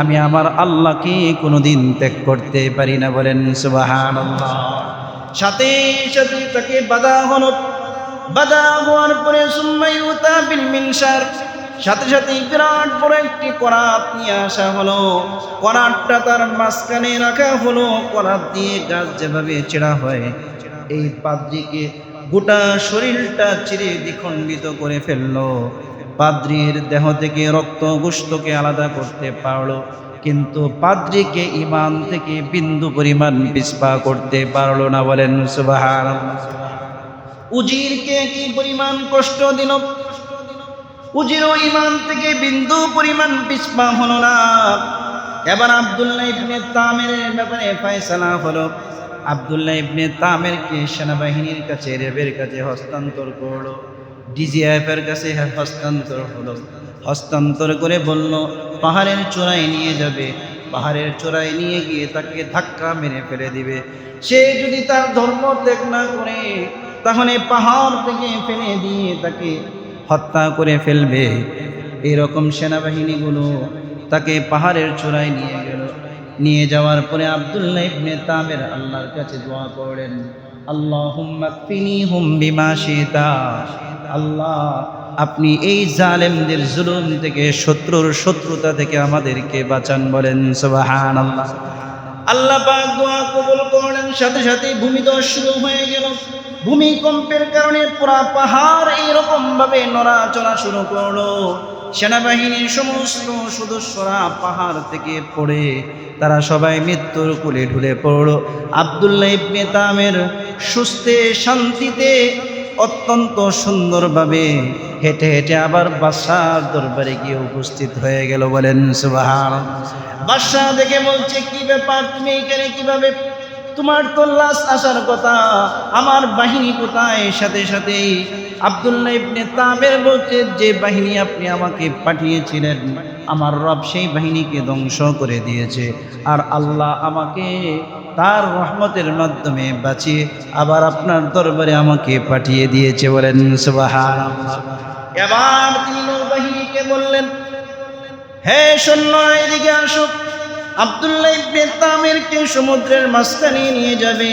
আমি আমার আল্লাহকে কোনোদিন ত্যাগ করতে পারি না। বলেন সুবহানাল্লাহ। সাথে সাথে তাকে বাধা হলো। বাধা হওয়ার পরে সুম্মাইউতা বিল মিনশার, সাথে সাথে বিরাট বড় একটি করাত নিয়ে আসা হলো। করাতটা তার মাঝখানে রাখা হলো। করাত দিয়ে গাছ যেভাবে ছেঁড়া হয়, এই পাদ্রীকে গোটা শরীরটা চিরে দ্বিখণ্ডিত করে ফেললো। পাদ্রীর দেহ থেকে রক্ত গোশতকে আলাদা করতে পারলো, কিন্তু পাদ্রীকে ঈমান থেকে বিন্দু পরিমাণ পিছপা করতে পারলো না। বলেন সুবহানাল্লাহ। উজিরকে কি পরিমাণ কষ্ট দিল, উজিরও ঈমান থেকে বিন্দু পরিমাণ পিছপা হলো না। এবার আব্দুল্লাহ ইবনে তামিরের ব্যাপারে ফয়সালা হলো। আব্দুল্লাহ ইবনে তামিরকে সেনাবাহিনীর কাছে, র্যাবের কাছে হস্তান্তর করলো, ডিজিএফের কাছে হস্তান্তর হলো। হস্তান্তর করে বলল, পাহাড়ের চূড়ায় নিয়ে যাবে, পাহাড়ের চূড়ায় নিয়ে গিয়ে তাকে ধাক্কা মেরে ফেলে দিবে। সে যদি তার ধর্ম ত্যাগ না করে, তাহলে পাহাড় থেকে ফেলে দিয়ে তাকে হত্যা করে ফেলবে। এরকম সেনাবাহিনীগুলো তাকে পাহাড়ের চূড়ায় নিয়ে গেল। নিয়ে যাওয়ার পরে আব্দুল্লাহ ইবনে তামির আল্লাহর কাছে দোয়া করেন, আল্লাহুম্মা কফিনিহুম বিমা শিতা, আল্লাহ আপনি এই জালেমদের জুলুম থেকে, শত্রুর শত্রুতা থেকে আমাদেরকে বাঁচান। বলেন সুবহানাল্লাহ। আল্লাহ পাক দোয়া কবুল করলেন। সাথে সাথে ভূমিধস শুরু হয়ে গেল। ভূমিকম্পের কারণে পুরা পাহাড় এইরকম ভাবে নড়াচড়া শুরু করলো। সেনাবাহিনীর সমস্ত সদস্যরা পাহাড় থেকে পড়ে তারা সবাই মৃত্যুর কোলে ঢুলে পড়ল। আব্দুল্লাহ ইবনে তামির সুস্থে শান্তিতে অত্যন্ত সুন্দরভাবে হেঁটে হেঁটে আবার বাদশার দরবারে গিয়ে উপস্থিত হয়ে গেল। বলেন সুবহানাল্লাহ। বাদশা দেখে বলছে, কি ব্যাপার, তুমি এখানে কিভাবে? তোমার তো লাশ আসার কথা, আমার বাহিনী কোথায়? সাথে সাথেই আব্দুল্লাহ ইবনে তামির বলছে, যে বাহিনী আপনি আমাকে পাঠিয়েছিলেন, আমার রব সেই বাহিনীকে ধ্বংস করে দিয়েছে, আর আল্লাহ আমাকে তার রহমতের মাধ্যমে বাঁচিয়ে আবার আপনার দরবারে আমাকে পাঠিয়ে দিয়েছে। বলেন সুবহানাল্লাহ। এবার তিনি নৌবাহিনীকে বললেন, হে সৈন্যরা, এদিকে আসো। আব্দুল্লাহ ইবনে তামিরকে সমুদ্রের মাঝখানে নিয়ে যাবে।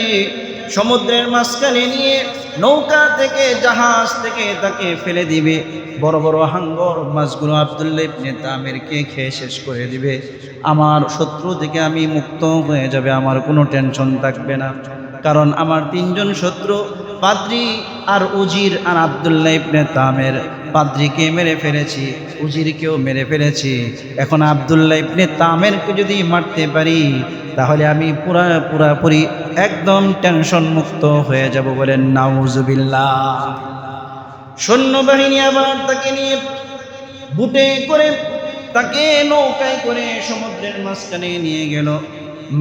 সমুদ্রের মাঝখানে নিয়ে নৌকা থেকে জাহাজ থেকে তাকে ফেলে দিবে। বড় বড় হাঙ্গর মাছগুলো আব্দুল্লাহ ইবনে তামিরকে খেয়ে শেষ করে দিবে। আমার শত্রু থেকে আমি মুক্ত হয়ে যাবে, আমার কোনো টেনশন থাকবে না। কারণ আমার তিনজন শত্রু, পাদ্রী আর উজির আর আব্দুল্লাহ ইবনে তামির। পাদ্রীকে মেরে ফেলেছি, উজিরকেও মেরে ফেলেছি। এখন আব্দুল্লাহ ইবনে তামিরকে যদি মারতে পারি তাহলে আমি পুরাপুরি একদম টেনশন মুক্ত হয়ে যাব। বলেন নাউজুবিল্লাহ। সৈন্যবাহিনী আবার তাকে নিয়ে বুটে করে, তাকে নৌকায় করে সমুদ্রের মাঝখানে নিয়ে গেল।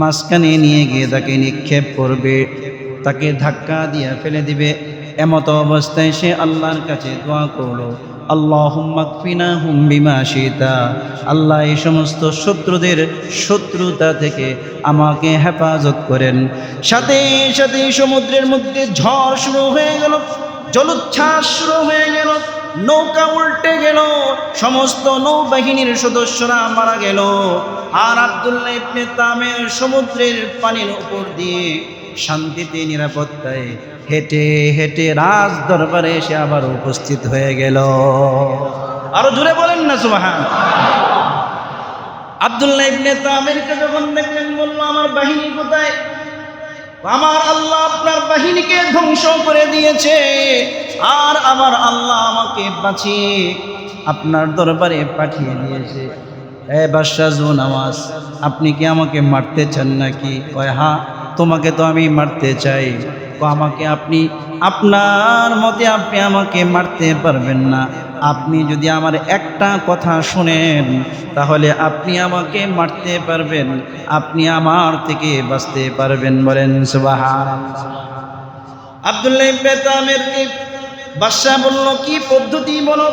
মাঝখানে নিয়ে গিয়ে তাকে নিক্ষেপ করবে, তাকে ধাক্কা দিয়ে ফেলে দিবে। এমত অবস্থায় সে আল্লাহর কাছে দোয়া করলো, আল্লাহুম্মা কফিনাহুম বিমা শিতা। আল্লাহ এই সমস্ত শত্রুদের শত্রুতা থেকে আমাকে হেফাজত করেন। সাথে সাথে সমুদ্রের মধ্যে ঝড় শুরু হয়ে গেল, জলোচ্ছ্বাস শুরু হয়ে গেল, নৌকা উল্টে গেল, সমস্ত নৌবাহিনীর সদস্যরা মারা গেল। আর আব্দুল্লাহ ইবনে তামির সমুদ্রের পানির উপর দিয়ে শান্তিতে নিরাপত্তায় হেঁটে হেঁটে রাজ দরবারে এসে আবার উপস্থিত হয়ে গেল। আরো জোরে বলেন না সুবহানাল্লাহ। আব্দুল্লাহ ইবনে তামিরকে যখন দেখলেন, বলল, আমার বাহিনী কোথায়? আমার আল্লাহ আপনার বাহিনীকে ধ্বংস করে দিয়েছে, আর আমার আল্লাহ আমাকে বাঁচিয়ে আপনার দরবারে পাঠিয়ে দিয়েছে। এ বাদশাহ জুনাওয়াজ, আপনি কি আমাকে মারতে চান নাকি? কয়, হ্যাঁ, তোমাকে তো আমি মারতে চাই। আমাকে আপনি, আপনার মতে আপনি আমাকে মারতে পারবেন না। আপনি যদি আমার একটা কথা শুনেন তাহলে আপনি আমাকে মারতে পারবেন, আপনি আমার থেকে বাঁচতে পারবেন। বলেন সুবহানাল্লাহ। আব্দুল্লাহ ইবনে তামিরকে বাদশা বলল, কি পদ্ধতি বলো?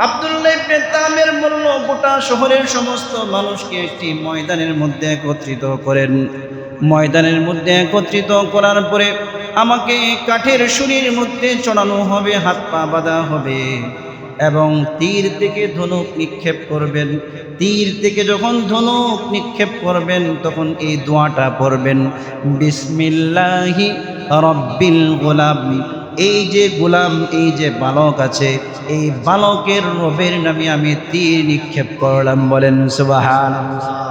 আব্দুল্লাহ ইবনে তামির বলল, গোটা শহরের সমস্ত মানুষকে একটি ময়দানের মধ্যে একত্রিত করেন। ময়দানের মধ্যে একত্রিত করার পরে আমাকে কাঠের শুঁড়ির মধ্যে চড়ানো হবে, হাত পা বাঁধা হবে এবং তীর থেকে ধনুক নিক্ষেপ করবেন। তীর থেকে যখন ধনুক নিক্ষেপ করবেন তখন এই দোয়াটা পড়বেন, বিসমিল্লাহি রাব্বিল গোলাম। এই যে গোলাম, এই যে বালক আছে, এই বালকের রবের নামে আমি তীর নিক্ষেপ করলাম। বলেন সুবহানাল্লাহ।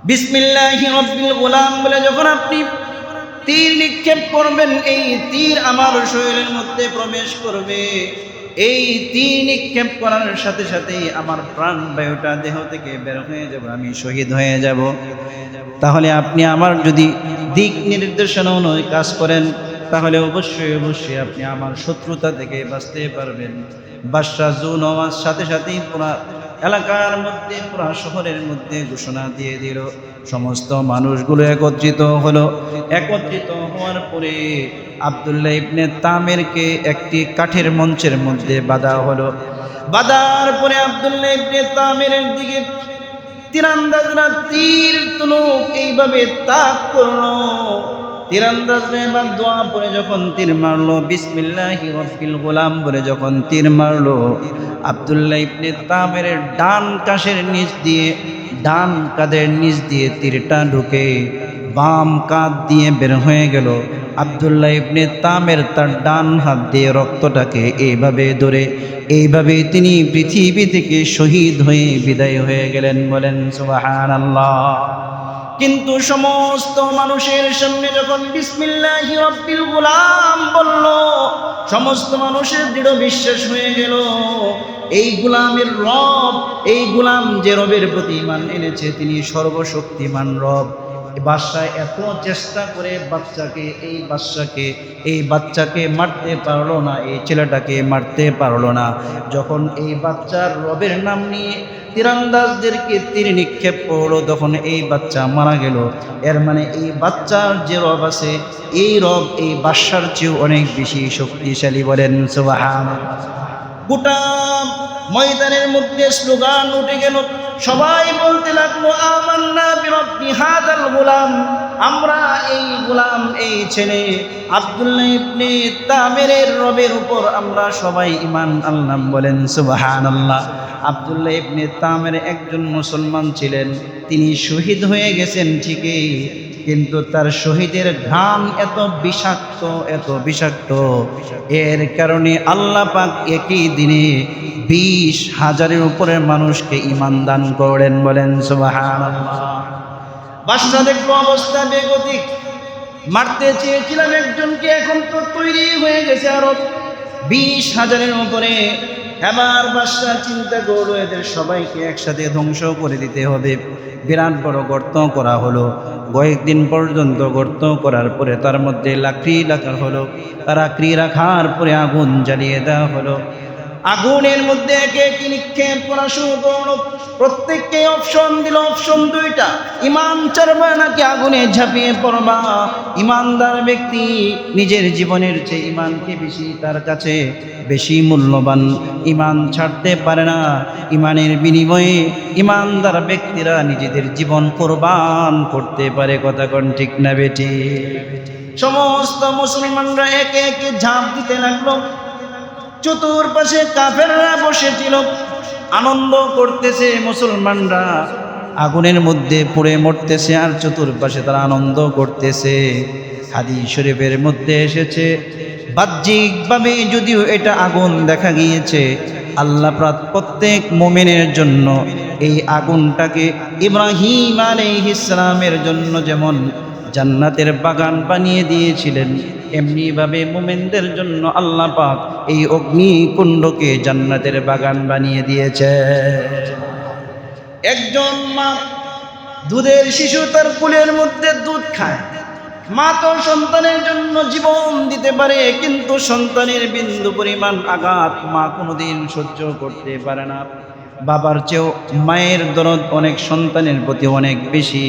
বিসমিল্লাহি রাব্বিল গোলাম বলে যখন আপনি তীর নিক্ষেপ করবেন, এই তীর আমার শরীরের মধ্যে প্রবেশ করবে। এই তীর নিক্ষেপ করার সাথে সাথে আমার প্রাণ বায়ুটা দেহ থেকে বের হয়ে যাবে, আমি শহীদ হয়ে যাব। তাহলে আপনি আমার যদি দিক নির্দেশনা অনুযায়ী কাজ করেন তাহলে অবশ্যই অবশ্যই আপনি আমার শত্রুতা থেকে বাঁচতে পারবেন। বাদশা জুনাওয়াজ সাথে সাথেই পুরা এলাকার মধ্যে, পুরা শহরের মধ্যে ঘোষণা দিয়ে দিল। সমস্ত মানুষগুলো একত্রিত হলো। একত্রিত হওয়ার পরে আব্দুল্লাহ ইবনে তামিরকে একটি কাঠের মঞ্চের মধ্যে বাঁধা হলো। বাঁধার পরে আব্দুল্লাহ ইবনে তামিরের দিকে তীরন্দাজরা তীর তুলুক এইভাবে তাক করলো। তীরন্দাজরা এবার দোয়া পড়ে যখন তীর মারলো, বিসমিল্লাহি রাব্বিল গোলাম বলে যখন তীর মারলো, আব্দুল্লাহ ইবনে তামিরের ডান কাঁধের নিচ দিয়ে, ডান কাঁধের নিচ দিয়ে তীরটা ঢুকে বাম কাঁধ দিয়ে বের হয়ে গেল। আব্দুল্লাহ ইবনে তামির তার ডান হাত দিয়ে রক্তটাকে এইভাবে ধরে এইভাবে তিনি পৃথিবী থেকে শহীদ হয়ে বিদায় হয়ে গেলেন। বলেন সুবহানাল্লাহ। কিন্তু সমস্ত মানুষের সামনে যখন বিসমিল্লাহি রাব্বিল গোলাম বলল, সমস্ত মানুষের দৃঢ় বিশ্বাস হয়ে গেল এই গোলামের রব, এই গোলাম যে রবের প্রতি ঈমান এনেছে তিনি সর্বশক্তিমান রব। বাদশা এত চেষ্টা করে এই বাচ্চাকে মারতে পারলো না, এই ছেলেটাকে মারতে পারলো না। যখন এই বাচ্চার রবের নাম নিয়ে তীরন্দাজদেরকে তীর নিক্ষেপ করলো তখন এই বাচ্চা মারা গেল। এর মানে এই বাচ্চার যে রব আছে, এই রব এই বাদশার চেয়েও অনেক বেশি শক্তিশালী। বলেন সুবহানাল্লাহ। গোটা ময়দানের মধ্যে স্লোগান উঠে গেল, সবাই বলতে লাগলো, আমান্না বিরব্বি হাদাল গোলাম। আমরা এই গোলাম, এই ছেলে আব্দুল্লাহ ইবনে তামিরের রবের উপর আমরা সবাই ঈমান আনলাম। বলেন সুবহানাল্লাহ। আব্দুল্লাহ ইবনে তামির একজন মুসলমান ছিলেন, তিনি শহীদ হয়ে গেছেন ঠিকই, কিন্তু তার শহীদের ঘাম এত বিষাক্ত, এত বিষাক্ত, এর কারণে আল্লাহ পাক একই দিনে 20,000-এর উপরে মানুষকে ঈমান দান করেন। বলেন সুবহানাল্লাহ। বাদশা দেখলো অবস্থা বেগতিক, মারতে চেয়েছিলাম একজনকে, এখন তো তৈরি হয়ে গেছে আরো 20,000-এর উপরে। এবার বাদশা চিন্তা করলো এদের সবাইকে একসাথে ধ্বংস করে দিতে হবে। বিরাট বড় গর্ত করা হলো। কয়েকদিন পর্যন্ত গর্ত করার পরে তার মধ্যে লাকড়ি রাখা হলো। লাকড়ি রাখার পরে আগুন জ্বালিয়ে দেওয়া হলো। আগুনের মধ্যে একে একে নিক্ষেপ করা শুরু করলো। প্রত্যেককে অপশন দিল, অপশন 2টা। ঈমান ছাড়বা নাকি আগুনে ঝাঁপিয়ে পড়বা? ঈমানদার ব্যক্তি নিজের জীবনের চেয়ে ঈমানকে বেশি, তার কাছে বেশি মূল্যবান। ঈমান ছাড়তে পারে না। ঈমানের বিনিময়ে ঈমানদার ব্যক্তিরা নিজেদের জীবন কোরবান করতে পারে। কথা কোন ঠিক না বেটি? সমস্ত মুসলমানরা একে একে ঝাঁপ দিতে লাগলো। চতুর্পাশে কাফেররা বসেছিল, আনন্দ করতেছে। মুসলমানরা আগুনের মধ্যে পুড়ে মরতেছে আর চতুর্পাশে তারা আনন্দ করতেছে। হাদিস শরীফের মধ্যে এসেছে, বাহ্যিকভাবে যদিও এটা আগুন দেখা গিয়েছে, আল্লাহ প্রত্যেক মুমিনের জন্য এই আগুনটাকে ইব্রাহিম আলাইহিস সালামের জন্য যেমন জান্নাতের বাগান বানিয়ে দিয়েছিলেন, এমনিভাবে মুমিনদের জন্য আল্লাহ পাক এই অগ্নিকুণ্ডকে জান্নাতের বাগান বানিয়ে দিয়েছে। একজন মা দুধের শিশু তার কোলের মধ্যে দুধ খায়। মা তো সন্তানের জন্য জীবন দিতে পারে, কিন্তু সন্তানের বিন্দু পরিমাণ আঘাত মা কোনোদিন সহ্য করতে পারে না। বাবার চেয়েও মায়ের দরদ অনেক সন্তানের প্রতি অনেক বেশি।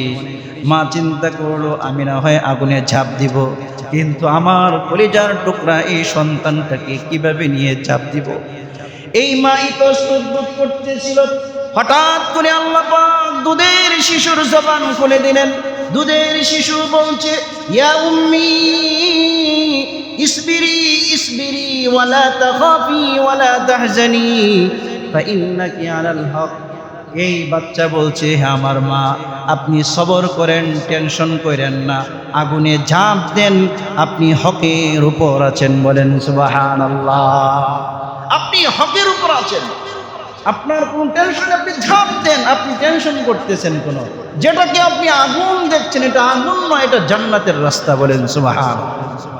মা চিন্তা করলো, আমি না হয় আগুনে ঝাঁপ দিব, কিন্তু আমার কলিজার টুকরা এই সন্তানটাকে কিভাবে নিয়ে ঝাঁপ দিব? এই মা ইতস্তত বোধ করতেছিল। হঠাৎ করে আল্লাহ পাক দুধের শিশুর জবান খুলে দিলেন। দুধের শিশু বলছে, ইয়া উম্মি ইসবিরি ইসবিরি ওয়ালা তাখাফি ওয়ালা তাহজানি ফাইন্নাকি আলাল হক। এই বাচ্চা বলছে, হে আমার মা, আপনি সবর করেন, টেনশন করেন না, আগুনে ঝাঁপ দেন, আপনি হকের উপর আছেন। বলেন সুবহানাল্লাহ। আপনি হকের উপর আছেন, আপনার কোন টেনশন, আপনি ঝাঁপ দেন। আপনি টেনশন করতেছেন কোন, যেটাকে আপনি আগুন দেখছেন এটা আগুন নয়, এটা জান্নাতের রাস্তা। বলেন সুবহানাল্লাহ।